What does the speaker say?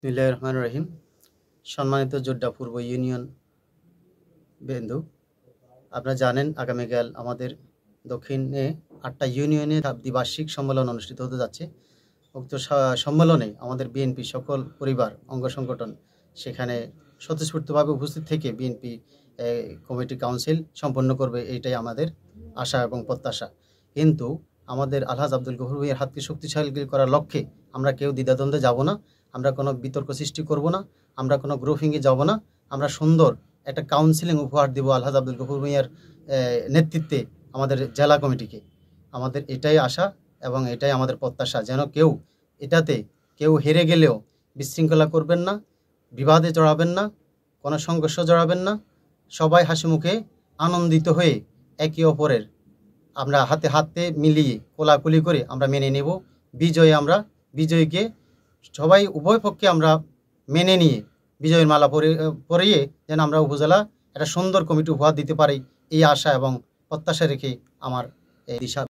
বিসমিল্লাহির রহমানির রহিম। সম্মানিত জোড্ডা পূর্ব ইউনিয়ন বেন্দু, আপনারা জানেন আগামীকাল আমাদের দক্ষিণে 8টা ইউনিয়নে দ্বিবার্ষিক সম্মেলন অনুষ্ঠিত হতে যাচ্ছে। উক্ত সম্মেলনে আমাদের বিএনপি সকল পরিবার অঙ্গ সংগঠন সেখানে স্বতঃস্ফূর্তভাবে উপস্থিত থেকে বিএনপি কমিটি কাউন্সিল সম্পন্ন করবে, এইটাই আমাদের আশা এবং প্রত্যাশা। কিন্তু আমাদের আলহাজ আব্দুল গফুর ভাইয়ের হাতকে শক্তিশালী করার লক্ষ্যে আমরা কেউ দ্বিধাদ্বন্দ্বে যাব না, আমরা কোনো বিতর্ক সৃষ্টি করব না, আমরা কোনো গ্রুপিংয়ে যাব না। আমরা সুন্দর একটা কাউন্সিলিং উপহার দেব আলহাজ আব্দুল গফুর ভাইয়ের নেতৃত্বে আমাদের জেলা কমিটিকে। আমাদের এটাই আশা এবং এটাই আমাদের প্রত্যাশা, যেন এটাতে কেউ হেরে গেলেও বিশৃঙ্খলা করবেন না, বিবাদে জড়াবেন না, কোনো সংঘর্ষ জড়াবেন না। সবাই হাসি মুখে আনন্দিত হয়ে একে অপরের আমরা হাতে হাতে মিলিয়ে কোলাকুলি করে আমরা মেনে নেব বিজয়ীকে সবাই উভয় পক্ষে আমরা মেনে নিয়ে বিজয়ের মালা পরিয়ে যেন আমরা উপজেলা একটা সুন্দর কমিটি উপহার দিতে পারি, এই আশা এবং প্রত্যাশা রেখে আমার এই দিশা